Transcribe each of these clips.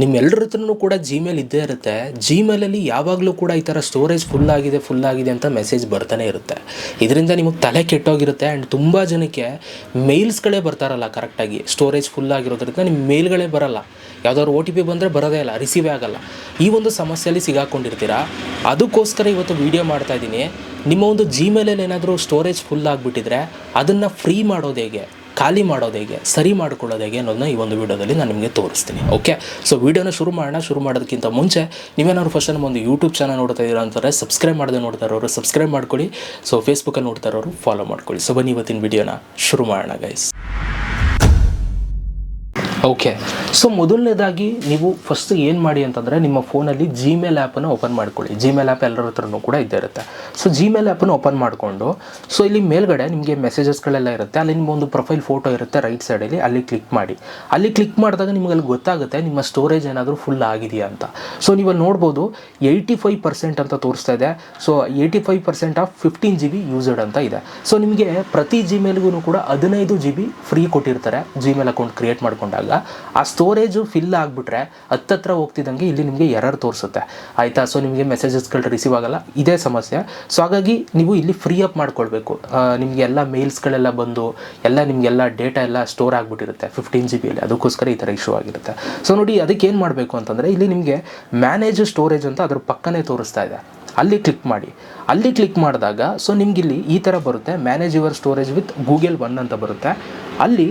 ನಿಮ್ಮೆಲ್ಲರ ಹತ್ರನೂ ಕೂಡ ಜಿಮೇಲ್ ಇದ್ದೇ ಇರುತ್ತೆ. ಜಿಮೇಲಲ್ಲಿ ಯಾವಾಗಲೂ ಕೂಡ ಈ ಥರ ಸ್ಟೋರೇಜ್ ಫುಲ್ ಆಗಿದೆ ಅಂತ ಮೆಸೇಜ್ ಬರ್ತಾನೆ ಇರುತ್ತೆ. ಇದರಿಂದ ನಿಮಗೆ ತಲೆ ಕೆಟ್ಟೋಗಿರುತ್ತೆ. ಆ್ಯಂಡ್ ತುಂಬ ಜನಕ್ಕೆ ಮೇಲ್ಸ್ಗಳೇ ಬರ್ತಾರಲ್ಲ ಕರೆಕ್ಟಾಗಿ, ಸ್ಟೋರೇಜ್ ಫುಲ್ ಆಗಿರೋದ್ರಿಂದ ನಿಮ್ಮ ಮೇಲ್ಗಳೇ ಬರಲ್ಲ. ಯಾವುದಾದ್ರು OTP ಬಂದರೆ ಬರೋದೇ ಇಲ್ಲ, ರಿಸೀವೇ ಆಗಲ್ಲ. ಈ ಒಂದು ಸಮಸ್ಯೆಯಲ್ಲಿ ಸಿಗಾಕೊಂಡಿರ್ತೀರಾ. ಅದಕ್ಕೋಸ್ಕರ ಇವತ್ತು ವೀಡಿಯೋ ಮಾಡ್ತಾಯಿದ್ದೀನಿ. ನಿಮ್ಮ ಒಂದು ಜಿಮೇಲಲ್ಲಿ ಏನಾದರೂ ಸ್ಟೋರೇಜ್ ಫುಲ್ ಆಗಿಬಿಟ್ಟಿದ್ರೆ ಅದನ್ನು ಫ್ರೀ ಮಾಡೋದು ಹೇಗೆ, ಖಾಲಿ ಮಾಡೋದು ಹೇಗೆ, ಸರಿ ಮಾಡ್ಕೊಳ್ಳೋದು ಹೇಗೆ ಅನ್ನೋದನ್ನ ಈ ಒಂದು ವೀಡಿಯೋದಲ್ಲಿ ನಾನು ನಿಮಗೆ ತೋರಿಸ್ತೀನಿ. ಓಕೆ, ಸೊ ವೀಡಿಯೋನ ಶುರು ಮಾಡೋದಕ್ಕಿಂತ ಮುಂಚೆ ನೀವೇನಾದ್ರು ಫಸ್ಟ್ ನಮ್ಮ ಒಂದು ಯೂಟ್ಯೂಬ್ ಚಾನಲ್ ನೋಡ್ತಾ ಇದ್ದೀರಾ ಅಂತಾರೆ ಸಬ್ಸ್ಕ್ರೈಬ್ ಮಾಡದೆ ನೋಡ್ತಾ ಇರೋರು ಸಬ್ಸ್ಕ್ರೈಬ್ ಮಾಡ್ಕೊಳ್ಳಿ. ಸೊ ಫೇಸ್ಬುಕ್ಕಲ್ಲಿ ನೋಡ್ತಾ ಇರೋರು ಫಾಲೋ ಮಾಡ್ಕೊಳ್ಳಿ. ಸೊ ಬನ್ನಿ ಇವತ್ತಿನ ವೀಡಿಯೋನ ಶುರು ಮಾಡೋಣ ಗೈಸ್. ಓಕೆ, ಸೊ ಮೊದಲನೇದಾಗಿ ನೀವು ಫಸ್ಟ್ ಏನು ಮಾಡಿ ಅಂತಂದರೆ ನಿಮ್ಮ ಫೋನಲ್ಲಿ ಜಿಮೇಲ್ ಆ್ಯಪನ್ನು ಓಪನ್ ಮಾಡ್ಕೊಳ್ಳಿ. ಜಿಮೇಲ್ ಆ್ಯಪ್ ಎಲ್ಲರ ಹತ್ರನೂ ಕೂಡ ಇದ್ದೇ ಇರುತ್ತೆ. ಸೊ ಜಿಮೇಲ್ ಆ್ಯಪನ್ನು ಓಪನ್ ಮಾಡಿಕೊಂಡು ಸೊ ಇಲ್ಲಿ ಮೇಲ್ಗಡೆ ನಿಮಗೆ ಮೆಸೇಜಸ್ಗಳೆಲ್ಲ ಇರುತ್ತೆ. ಅಲ್ಲಿ ನಿಮ್ಮ ಒಂದು ಪ್ರೊಫೈಲ್ ಫೋಟೋ ಇರುತ್ತೆ ರೈಟ್ ಸೈಡಲ್ಲಿ, ಅಲ್ಲಿ ಕ್ಲಿಕ್ ಮಾಡಿ. ಅಲ್ಲಿ ಕ್ಲಿಕ್ ಮಾಡಿದಾಗ ನಿಮಗೆ ಅಲ್ಲಿ ಗೊತ್ತಾಗುತ್ತೆ ನಿಮ್ಮ ಸ್ಟೋರೇಜ್ ಏನಾದರೂ ಫುಲ್ ಆಗಿದೆಯಾ ಅಂತ. ಸೊ ನೀವು ಅಲ್ಲಿ ನೋಡ್ಬೋದು 85% ಅಂತ ತೋರಿಸ್ತಾ ಇದೆ. ಸೊ 85% ಆಫ್ 15 GB ಯೂಸ್ಡ್ ಅಂತ ಇದೆ. ಸೊ ನಿಮಗೆ ಪ್ರತಿ ಜಿಮೇಲ್ಗೂ ಕೂಡ 15 GB ಫ್ರೀ ಕೊಟ್ಟಿರ್ತಾರೆ ಜಿಮೇಲ್ ಅಕೌಂಟ್ ಕ್ರಿಯೇಟ್ ಮಾಡ್ಕೊಂಡಾಗ. ಆ ಸ್ಟೋರೇಜು ಫಿಲ್ ಆಗಿಬಿಟ್ರೆ ಹತ್ತತ್ರ ಹೋಗ್ತಿದ್ದಂಗೆ ಇಲ್ಲಿ ನಿಮಗೆ ಎರರ್ ತೋರಿಸುತ್ತೆ, ಆಯಿತಾ. ಸೊ ನಿಮಗೆ ಮೆಸೇಜಸ್ಗಳು ರಿಸೀವ್ ಆಗಲ್ಲ, ಇದೇ ಸಮಸ್ಯೆ. ಸೊ ಹಾಗಾಗಿ ನೀವು ಇಲ್ಲಿ ಫ್ರೀ ಅಪ್ ಮಾಡ್ಕೊಳ್ಬೇಕು. ನಿಮಗೆ ಎಲ್ಲ ಮೇಲ್ಸ್ಗಳೆಲ್ಲ ಬಂದು ನಿಮಗೆಲ್ಲ ಡೇಟಾ ಎಲ್ಲ ಸ್ಟೋರ್ ಆಗಿಬಿಟ್ಟಿರುತ್ತೆ 15 GB. ಅದಕ್ಕೋಸ್ಕರ ಈ ಥರ ಇಶ್ಯೂ ಆಗಿರುತ್ತೆ. ಸೊ ನೋಡಿ, ಅದಕ್ಕೆ ಏನು ಮಾಡಬೇಕು ಅಂತಂದರೆ ಇಲ್ಲಿ ನಿಮಗೆ ಮ್ಯಾನೇಜ್ ಸ್ಟೋರೇಜ್ ಅಂತ ಅದ್ರ ಪಕ್ಕನೇ ತೋರಿಸ್ತಾ ಇದೆ, ಅಲ್ಲಿ ಕ್ಲಿಕ್ ಮಾಡಿ. ಅಲ್ಲಿ ಕ್ಲಿಕ್ ಮಾಡಿದಾಗ ಸೊ ನಿಮಗಿಲ್ಲಿ ಈ ಥರ ಬರುತ್ತೆ, manage your storage with Google one ಅಂತ ಬರುತ್ತೆ. ಅಲ್ಲಿ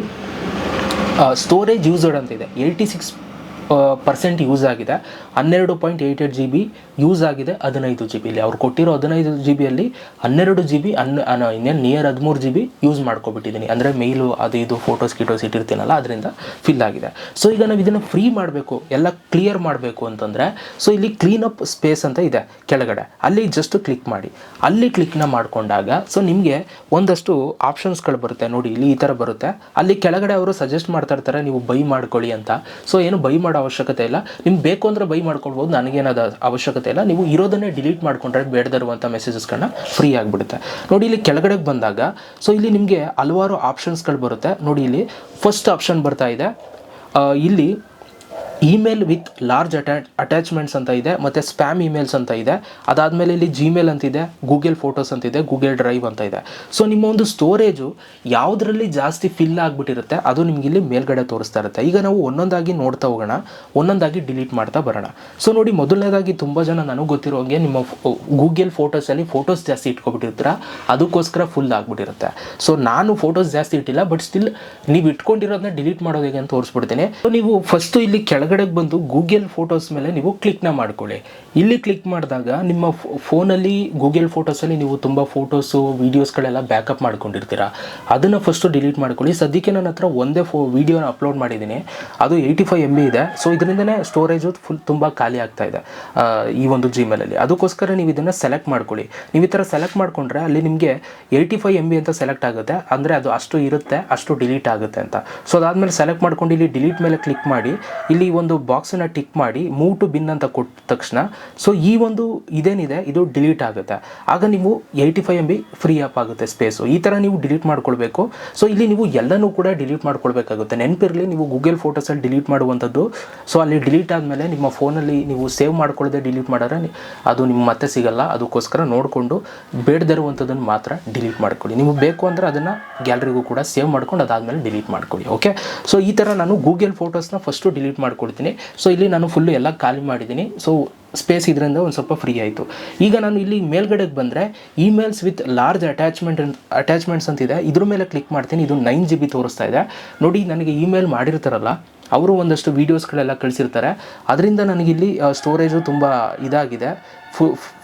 ಸ್ಟೋರೇಜ್ ಯೂಸ್ಡ್ ಅಂತ ಇದೆ, 86% ಯೂಸ್ ಆಗಿದೆ, 12.88 GB ಯೂಸ್ ಆಗಿದೆ 15 GB. ಇಲ್ಲಿ ಅವ್ರು ಕೊಟ್ಟಿರೋ 15 GB ಯಲ್ಲಿ 12 GB ಇನ್ನೇನು ನಿಯರ್ 13 GB ಯೂಸ್ ಮಾಡ್ಕೊಬಿಟ್ಟಿದ್ದೀನಿ. ಅಂದರೆ ಮೇಲು ಅದು ಇದು ಫೋಟೋಸ್ ಇಟ್ಟಿರ್ತೀನಲ್ಲ ಅದರಿಂದ ಫಿಲ್ ಆಗಿದೆ. ಸೊ ಈಗ ನಾವು ಇದನ್ನು ಫ್ರೀ ಮಾಡಬೇಕು, ಎಲ್ಲ ಕ್ಲಿಯರ್ ಮಾಡಬೇಕು ಅಂತಂದರೆ ಸೊ ಇಲ್ಲಿ ಕ್ಲೀನ್ ಅಪ್ ಸ್ಪೇಸ್ ಅಂತ ಇದೆ ಕೆಳಗಡೆ, ಅಲ್ಲಿ ಜಸ್ಟ್ ಕ್ಲಿಕ್ ಮಾಡಿ. ಅಲ್ಲಿ ಕ್ಲಿಕ್ನ ಮಾಡಿಕೊಂಡಾಗ ಸೊ ನಿಮಗೆ ಒಂದಷ್ಟು ಆಪ್ಷನ್ಸ್ಗಳು ಬರುತ್ತೆ ನೋಡಿ, ಇಲ್ಲಿ ಈ ಥರ ಬರುತ್ತೆ. ಅಲ್ಲಿ ಕೆಳಗಡೆ ಅವರು ಸಜೆಸ್ಟ್ ಮಾಡ್ತಾ ಇರ್ತಾರೆ ನೀವು ಬೈ ಮಾಡ್ಕೊಳ್ಳಿ ಅಂತ. ಸೊ ಏನು ಬೈ ಮಾಡೋ ಅವಶ್ಯಕತೆ ಇಲ್ಲ, ನಿಮ್ಗೆ ಬೇಕು ಅಂದರೆ ಬೈ ಮಾಡ್ಕೊಳ್ಬೋದು, ನನಗೇನಾದ ಅವಶ್ಯಕತೆ ಇಲ್ಲ. ನೀವು ಇರೋದನ್ನೇ ಡಿಲೀಟ್ ಮಾಡ್ಕೊಂಡ್ರೆ ಬೇಡದಿರುವಂಥ ಮೆಸೇಜಸ್ಗಳನ್ನ ಫ್ರೀ ಆಗಿಬಿಡುತ್ತೆ. ನೋಡಿ ಇಲ್ಲಿ ಕೆಳಗಡೆಗೆ ಬಂದಾಗ ಸೊ ಇಲ್ಲಿ ನಿಮಗೆ ಹಲವಾರು ಆಪ್ಷನ್ಸ್ಗಳು ಬರುತ್ತೆ ನೋಡಿ. ಇಲ್ಲಿ ಫಸ್ಟ್ ಆಪ್ಷನ್ ಬರ್ತಾ ಇದೆ, ಇಲ್ಲಿ ಇಮೇಲ್ ವಿತ್ ಲಾರ್ಜ್ ಅಟ್ಯಾಚ್ಮೆಂಟ್ಸ್ ಅಂತ ಇದೆ, ಮತ್ತು ಸ್ಪ್ಯಾಮ್ ಇಮೇಲ್ಸ್ ಅಂತ ಇದೆ. ಅದಾದಮೇಲೆ ಇಲ್ಲಿ ಜಿಮೇಲ್ ಅಂತಿದೆ, ಗೂಗಲ್ ಫೋಟೋಸ್ ಅಂತಿದೆ, ಗೂಗಲ್ ಡ್ರೈವ್ ಅಂತ ಇದೆ. ಸೊ ನಿಮ್ಮ ಒಂದು ಸ್ಟೋರೇಜು ಯಾವುದರಲ್ಲಿ ಜಾಸ್ತಿ ಫಿಲ್ ಆಗಿಬಿಟ್ಟಿರುತ್ತೆ ಅದು ನಿಮ್ಗೆ ಇಲ್ಲಿ ಮೇಲ್ಗಡೆ ತೋರಿಸ್ತಾ ಇರುತ್ತೆ. ಈಗ ನಾವು ಒಂದೊಂದಾಗಿ ನೋಡ್ತಾ ಹೋಗೋಣ, ಒಂದೊಂದಾಗಿ ಡಿಲೀಟ್ ಮಾಡ್ತಾ ಬರೋಣ. ಸೊ ನೋಡಿ, ಮೊದಲನೇದಾಗಿ ತುಂಬ ಜನ ನನಗೆ ಗೊತ್ತಿರೋ ಹಾಗೆ ನಿಮ್ಮ ಗೂಗಲ್ ಫೋಟೋಸಲ್ಲಿ ಫೋಟೋಸ್ ಜಾಸ್ತಿ ಇಟ್ಕೊಬಿಟ್ಟಿರ್ತೀರ, ಅದಕ್ಕೋಸ್ಕರ ಫುಲ್ ಆಗಿಬಿಟ್ಟಿರುತ್ತೆ. ಸೊ ನಾನು ಫೋಟೋಸ್ ಜಾಸ್ತಿ ಇಟ್ಟಿಲ್ಲ, ಬಟ್ ಸ್ಟಿಲ್ ನೀವು ಇಟ್ಕೊಂಡಿರೋದನ್ನ ಡಿಲೀಟ್ ಮಾಡೋದು ಹೇಗೆ ಅಂತ ತೋರಿಸ್ಬಿಡ್ತೀನಿ. ಸೊ ನೀವು ಫಸ್ಟು ಇಲ್ಲಿ ಕೆಳಗಡೆಗೆ ಬಂದು ಗೂಗಲ್ ಫೋಟೋಸ್ ಮೇಲೆ ನೀವು ಕ್ಲಿಕ್ನ ಮಾಡ್ಕೊಳ್ಳಿ. ಇಲ್ಲಿ ಕ್ಲಿಕ್ ಮಾಡಿದಾಗ ನಿಮ್ಮ ಫೋನಲ್ಲಿ ಗೂಗಲ್ ಫೋಟೋಸಲ್ಲಿ ನೀವು ತುಂಬ ಫೋಟೋಸು ವೀಡಿಯೋಸ್ಗಳೆಲ್ಲ ಬ್ಯಾಕಪ್ ಮಾಡ್ಕೊಂಡಿರ್ತೀರ, ಅದನ್ನು ಫಸ್ಟು ಡಿಲೀಟ್ ಮಾಡ್ಕೊಳ್ಳಿ. ಸದ್ಯಕ್ಕೆ ನನ್ನ ಹತ್ರ ಒಂದೇ ವೀಡಿಯೋನ ಅಪ್ಲೋಡ್ ಮಾಡಿದ್ದೀನಿ, ಅದು 85 MB ಇದೆ. ಸೊ ಇದರಿಂದನೇ ಸ್ಟೋರೇಜು ತುಂಬ ಖಾಲಿ ಆಗ್ತಾ ಇದೆ ಈ ಒಂದು ಜಿಮೇಲಲ್ಲಿ. ಅದಕ್ಕೋಸ್ಕರ ನೀವು ಇದನ್ನು ಸೆಲೆಕ್ಟ್ ಮಾಡ್ಕೊಳ್ಳಿ. ನೀವು ಈ ಥರ ಸೆಲೆಕ್ಟ್ ಮಾಡಿಕೊಂಡ್ರೆ ಅಲ್ಲಿ ನಿಮಗೆ 85 MB ಅಂತ ಸೆಲೆಕ್ಟ್ ಆಗುತ್ತೆ, ಅಂದರೆ ಅದು ಅಷ್ಟು ಇರುತ್ತೆ, ಅಷ್ಟು ಡಿಲೀಟ್ ಆಗುತ್ತೆ ಅಂತ. ಸೊ ಅದಾದಮೇಲೆ ಸೆಲೆಕ್ಟ್ ಮಾಡ್ಕೊಂಡು ಇಲ್ಲಿ ಡಿಲೀಟ್ ಮೇಲೆ ಕ್ಲಿಕ್ ಮಾಡಿ, ಇಲ್ಲಿ ಒಂದು ಬಾಕ್ಸನ್ನು ಟಿಕ್ ಮಾಡಿ ಮೂವ್ ಟು ಬಿನ್ ಅಂತ ಕೊಟ್ಟ ತಕ್ಷಣ ಸೊ ಈ ಒಂದು ಇದೇನಿದೆ ಇದು ಡಿಲೀಟ್ ಆಗುತ್ತೆ. ಆಗ ನೀವು 85 MB ಫ್ರೀ ಅಪ್ ಆಗುತ್ತೆ ಸ್ಪೇಸು. ಈ ಥರ ನೀವು ಡಿಲೀಟ್ ಮಾಡ್ಕೊಳ್ಬೇಕು. ಸೊ ಇಲ್ಲಿ ನೀವು ಎಲ್ಲನೂ ಕೂಡ ಡಿಲೀಟ್ ಮಾಡ್ಕೊಳ್ಬೇಕಾಗುತ್ತೆ. ನೆನಪಿರಲಿ, ನೀವು ಗೂಗಲ್ ಫೋಟೋಸಲ್ಲಿ ಡಿಲೀಟ್ ಮಾಡುವಂಥದ್ದು ಸೊ ಅಲ್ಲಿ ಡಿಲೀಟ್ ಆದಮೇಲೆ ನಿಮ್ಮ ಫೋನಲ್ಲಿ ನೀವು ಸೇವ್ ಮಾಡ್ಕೊಳ್ಳದೆ ಡಿಲೀಟ್ ಮಾಡಿದ್ರೆ ಅದು ನಿಮ್ಗೆ ಮತ್ತೆ ಸಿಗಲ್ಲ. ಅದಕ್ಕೋಸ್ಕರ ನೋಡಿಕೊಂಡು ಬೇಡದಿರುವಂಥದ್ದನ್ನು ಮಾತ್ರ ಡಿಲೀಟ್ ಮಾಡ್ಕೊಳ್ಳಿ. ನಿಮಗೆ ಬೇಕು ಅಂದರೆ ಅದನ್ನು ಗ್ಯಾಲರಿಗೂ ಕೂಡ ಸೇವ್ ಮಾಡ್ಕೊಂಡು ಅದಾದಮೇಲೆ ಡಿಲೀಟ್ ಮಾಡ್ಕೊಳ್ಳಿ. ಓಕೆ, ಸೊ ಈ ಥರ ನಾನು ಗೂಗಲ್ ಫೋಟೋಸ್ನ ಫಸ್ಟು ಡಿಲೀಟ್ ಮಾಡ್ಕೊಳ್ತೀನಿ. ಸೊ ಇಲ್ಲಿ ನಾನು ಫುಲ್ಲು ಎಲ್ಲ ಖಾಲಿ ಮಾಡಿದ್ದೀನಿ. ಸೊ ಸ್ಪೇಸ್ ಇದರಿಂದ ಒಂದು ಸ್ವಲ್ಪ ಫ್ರೀ ಆಯಿತು. ಈಗ ನಾನು ಇಲ್ಲಿ ಮೇಲ್ಗಡೆಗೆ ಬಂದರೆ ಇಮೇಲ್ಸ್ ವಿತ್ ಲಾರ್ಜ್ ಅಟ್ಯಾಚ್ಮೆಂಟ್ಸ್ ಅಂತಿದೆ, ಇದ್ರ ಮೇಲೆ ಕ್ಲಿಕ್ ಮಾಡ್ತೀನಿ. ಇದು 9 GB ತೋರಿಸ್ತಾ ಇದೆ ನೋಡಿ. ನನಗೆ ಇಮೇಲ್ ಮಾಡಿರ್ತಾರಲ್ಲ ಅವರು ಒಂದಷ್ಟು ವೀಡಿಯೋಸ್ಗಳೆಲ್ಲ ಕಳಿಸಿರ್ತಾರೆ, ಅದರಿಂದ ನನಗಿಲ್ಲಿ ಸ್ಟೋರೇಜು ತುಂಬ ಇದಾಗಿದೆ,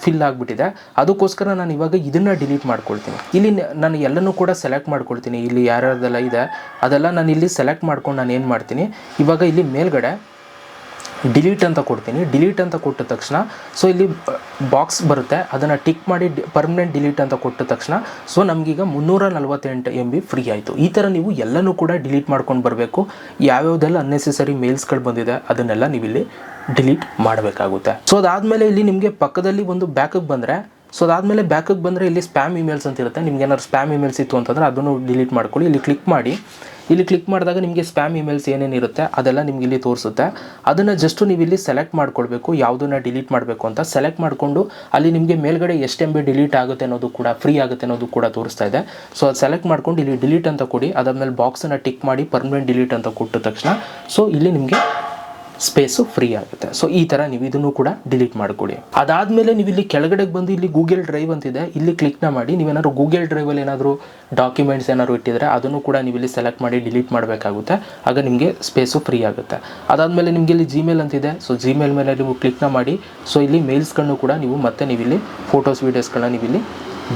ಫಿಲ್ ಆಗಿಬಿಟ್ಟಿದೆ. ಅದಕ್ಕೋಸ್ಕರ ನಾನು ಇವಾಗ ಇದನ್ನು ಡಿಲೀಟ್ ಮಾಡ್ಕೊಳ್ತೀನಿ. ಇಲ್ಲಿ ನಾನು ಎಲ್ಲನೂ ಕೂಡ ಸೆಲೆಕ್ಟ್ ಮಾಡ್ಕೊಳ್ತೀನಿ. ಇಲ್ಲಿ ಯಾರ್ಯಾರ್ದೆಲ್ಲ ಇದೆ ಅದೆಲ್ಲ ನಾನು ಇಲ್ಲಿ ಸೆಲೆಕ್ಟ್ ಮಾಡ್ಕೊಂಡು ನಾನು ಏನು ಮಾಡ್ತೀನಿ, ಇವಾಗ ಇಲ್ಲಿ ಮೇಲ್ಗಡೆ ಡಿಲೀಟ್ ಅಂತ ಕೊಡ್ತೀನಿ. ಡಿಲೀಟ್ ಅಂತ ಕೊಟ್ಟ ತಕ್ಷಣ ಸೊ ಇಲ್ಲಿ ಬಾಕ್ಸ್ ಬರುತ್ತೆ, ಅದನ್ನು ಟಿಕ್ ಮಾಡಿ ಪರ್ಮನೆಂಟ್ ಡಿಲೀಟ್ ಅಂತ ಕೊಟ್ಟ ತಕ್ಷಣ ಸೊ ನಮಗೀಗ 348 MB ಫ್ರೀ ಆಯಿತು. ಈ ಥರ ನೀವು ಎಲ್ಲನೂ ಕೂಡ ಡಿಲೀಟ್ ಮಾಡ್ಕೊಂಡು ಬರಬೇಕು. ಯಾವ್ಯಾವುದೆಲ್ಲ ಅನ್ನೆಸೆಸರಿ ಮೇಲ್ಸ್ಗಳು ಬಂದಿದೆ ಅದನ್ನೆಲ್ಲ ನೀವು ಇಲ್ಲಿ ಡಿಲೀಟ್ ಮಾಡಬೇಕಾಗುತ್ತೆ. ಸೊ ಅದಾದಮೇಲೆ ಇಲ್ಲಿ ನಿಮಗೆ ಪಕ್ಕದಲ್ಲಿ ಒಂದು ಬ್ಯಾಕಿಗೆ ಬಂದರೆ ಸೊ ಅದಾದಮೇಲೆ ಬ್ಯಾಕಿಗೆ ಬಂದರೆ ಇಲ್ಲಿ ಸ್ಪ್ಯಾಮ್ ಇಮೇಲ್ಸ್ ಅಂತ ಇರುತ್ತೆ. ನಿಮ್ಗೆ ಏನಾದ್ರು ಸ್ಪ್ಯಾಮ್ ಇಮೇಲ್ಸ್ ಇತ್ತು ಅಂತಂದರೆ ಅದನ್ನು ಡಿಲೀಟ್ ಮಾಡ್ಕೊಳ್ಳಿ. ಇಲ್ಲಿ ಕ್ಲಿಕ್ ಮಾಡಿ ಇಲ್ಲಿ ಕ್ಲಿಕ್ ಮಾಡಿದಾಗ ನಿಮಗೆ ಸ್ಪ್ಯಾಮ್ ಇಮೇಲ್ಸ್ ಏನೇನಿರುತ್ತೆ ಅದೆಲ್ಲ ನಿಮ್ಗೆ ಇಲ್ಲಿ ತೋರಿಸುತ್ತೆ. ಅದನ್ನು ಜಸ್ಟ್ ನೀವು ಇಲ್ಲಿ ಸೆಲೆಕ್ಟ್ ಮಾಡ್ಕೊಳ್ಬೇಕು, ಯಾವುದನ್ನ ಡಿಲೀಟ್ ಮಾಡಬೇಕು ಅಂತ ಸೆಲೆಕ್ಟ್ ಮಾಡಿಕೊಂಡು ಅಲ್ಲಿ ನಿಮಗೆ ಮೇಲ್ಗಡೆ ಎಷ್ಟು MB ಡಿಲೀಟ್ ಆಗುತ್ತೆ ಅನ್ನೋದು ಕೂಡ ಫ್ರೀ ಆಗುತ್ತೆ ಅನ್ನೋದು ಕೂಡ ತೋರಿಸ್ತಾ ಇದೆ. ಸೊ ಅದು ಸೆಲೆಕ್ಟ್ ಮಾಡ್ಕೊಂಡು ಇಲ್ಲಿ ಡಿಲೀಟ್ ಅಂತ ಕೊಡಿ. ಅದಾದಮೇಲೆ ಬಾಕ್ಸನ್ನು ಟಿಕ್ ಮಾಡಿ ಪರ್ಮನೆಂಟ್ ಡಿಲೀಟ್ ಅಂತ ಕೊಟ್ಟ ತಕ್ಷಣ ಸೊ ಇಲ್ಲಿ ನಿಮಗೆ ಸ್ಪೇಸು ಫ್ರೀ ಆಗುತ್ತೆ. ಸೊ ಈ ಥರ ನೀವು ಇದನ್ನು ಕೂಡ ಡಿಲೀಟ್ ಮಾಡಿಕೊಡಿ. ಅದಾದಮೇಲೆ ನೀವು ಇಲ್ಲಿ ಕೆಳಗಡೆಗೆ ಬಂದು ಇಲ್ಲಿ ಗೂಗಲ್ ಡ್ರೈವ್ ಅಂತಿದೆ, ಇಲ್ಲಿ ಕ್ಲಿಕ್ನ ಮಾಡಿ. ನೀವೇನಾದ್ರು ಗೂಗಲ್ ಡ್ರೈವಲ್ಲಿ ಏನಾದರೂ ಡಾಕ್ಯುಮೆಂಟ್ಸ್ ಏನಾದ್ರು ಇಟ್ಟಿದ್ರೆ ಅದನ್ನು ಕೂಡ ನೀವು ಇಲ್ಲಿ ಸೆಲೆಕ್ಟ್ ಮಾಡಿ ಡಿಲೀಟ್ ಮಾಡಬೇಕಾಗುತ್ತೆ. ಆಗ ನಿಮಗೆ ಸ್ಪೇಸು ಫ್ರೀ ಆಗುತ್ತೆ. ಅದಾದಮೇಲೆ ನಿಮಗೆ ಇಲ್ಲಿ ಜಿಮೇಲ್ ಅಂತಿದೆ, ಸೊ ಜಿಮೇಲ್ ಮೇಲೆ ನೀವು ಕ್ಲಿಕ್ನ ಮಾಡಿ. ಸೊ ಇಲ್ಲಿ ಮೇಲ್ಸ್ಗಳನ್ನು ಕೂಡ ನೀವು ಮತ್ತೆ ನೀವಿಲ್ಲಿ ಫೋಟೋಸ್ ವೀಡಿಯೋಸ್ಗಳನ್ನ ನೀವಿಲ್ಲಿ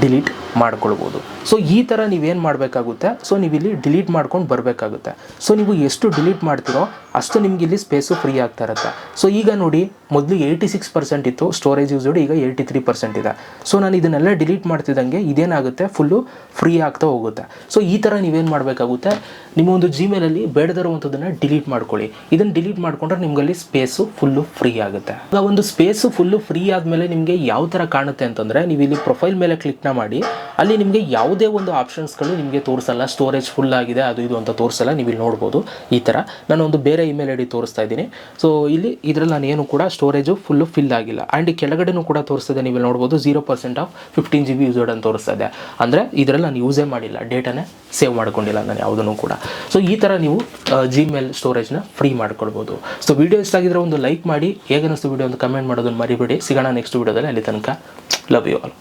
ಡಿಲೀಟ್ ಮಾಡ್ಕೊಳ್ಬೋದು. ಸೊ ಈ ಥರ ನೀವೇನು ಮಾಡಬೇಕಾಗುತ್ತೆ, ಸೊ ನೀವಿಲ್ಲಿ ಡಿಲೀಟ್ ಮಾಡ್ಕೊಂಡು ಬರಬೇಕಾಗುತ್ತೆ. ಸೊ ನೀವು ಎಷ್ಟು ಡಿಲೀಟ್ ಮಾಡ್ತೀರೋ ಅಷ್ಟು ನಿಮ್ಗೆ ಇಲ್ಲಿ ಸ್ಪೇಸು ಫ್ರೀ ಆಗ್ತಾ ಇರುತ್ತೆ. ಸೊ ಈಗ ನೋಡಿ, ಮೊದಲು 86% ಇತ್ತು ಸ್ಟೋರೇಜ್ ಯೂಸ್ಡ್, ಈಗ 83% ಇದೆ. ಸೊ ನಾನು ಇದನ್ನೆಲ್ಲ ಡಿಲೀಟ್ ಮಾಡ್ತಿದ್ದಂಗೆ ಇದೇನಾಗುತ್ತೆ, ಫುಲ್ಲು ಫ್ರೀ ಆಗ್ತಾ ಹೋಗುತ್ತೆ. ಸೊ ಈ ಥರ ನೀವೇನು ಮಾಡಬೇಕಾಗುತ್ತೆ, ನಿಮ್ಮ ಒಂದು ಜಿಮೇಲಲ್ಲಿ ಬೇಡದಿರುವಂಥದ್ದನ್ನು ಡಿಲೀಟ್ ಮಾಡ್ಕೊಳ್ಳಿ. ಇದನ್ನು ಡಿಲೀಟ್ ಮಾಡ್ಕೊಂಡ್ರೆ ನಿಮಗಲ್ಲಿ ಸ್ಪೇಸು ಫುಲ್ಲು ಫ್ರೀ ಆಗುತ್ತೆ. ಈಗ ಒಂದು ಸ್ಪೇಸು ಫುಲ್ಲು ಫ್ರೀ ಆದಮೇಲೆ ನಿಮಗೆ ಯಾವ ಥರ ಕಾಣುತ್ತೆ ಅಂತಂದರೆ, ನೀವು ಇಲ್ಲಿ ಪ್ರೊಫೈಲ್ ಮೇಲೆ ಕ್ಲಿಕ್ನ ಮಾಡಿ. ಅಲ್ಲಿ ನಿಮಗೆ ಯಾವುದೇ ಒಂದು ಆಪ್ಷನ್ಸ್ಗಳು ನಿಮಗೆ ತೋರಿಸಲ್ಲ. ಸ್ಟೋರೇಜ್ ಫುಲ್ ಆಗಿದೆ ಅದು ಇದು ಅಂತ ತೋರಿಸಲ್ಲ. ನೀವು ಇಲ್ಲಿ ನೋಡ್ಬೋದು ಈ ಥರ. ನಾನು ಒಂದು ಬೇರೆ ಇಮೇಲ್ ಐಡಿ ತೋರಿಸ್ತಾ ಇದ್ದೀನಿ. ಸೊ ಇಲ್ಲಿ ಇದರಲ್ಲಿ ನಾನು ಏನು ಕೂಡ ಸ್ಟೋರೇಜು ಫುಲ್ಲು ಫಿಲ್ ಆಗಿಲ್ಲ. ಆ್ಯಂಡ್ ಕೆಳಗಡೆನೂ ಕೂಡ ತೋರಿಸ್ತಿದೆ, ನೀವು ನೋಡ್ಬೋದು 0% ಆಫ್ 15 GB ಯೂಸ್ಡ್ ಅಂತ ತೋರಿಸ್ತಾ ಇದೆ. ಅಂದರೆ ಇದರಲ್ಲಿ ನಾನು ಯೂಸೇ ಮಾಡಿಲ್ಲ, ಡೇಟಾನೇ ಸೇವ್ ಮಾಡ್ಕೊಂಡಿಲ್ಲ ನಾನು ಯಾವುದನ್ನು ಕೂಡ. ಸೊ ಈ ಥರ ನೀವು ಜಿಮೇಲ್ ಸ್ಟೋರೇಜ್ನ ಫ್ರೀ ಮಾಡ್ಕೊಳ್ಬೋದು. ಸೊ ವಿಡಿಯೋ ಇಷ್ಟ ಆಗಿದ್ರೆ ಒಂದು ಲೈಕ್ ಮಾಡಿ, ಹೇಗೆ ಅನ್ನಿಸ್ತು ವಿಡಿಯೋ ಒಂದು ಕಮೆಂಟ್ ಮಾಡೋದನ್ನು ಮರಿಬೇಡಿ. ಸಿಗೋಣ ನೆಕ್ಸ್ಟ್ ವಿಡಿಯೋದಲ್ಲಿ. ಅಲ್ಲಿ ತನಕ ಲವ್ ಯು ಆಲ್.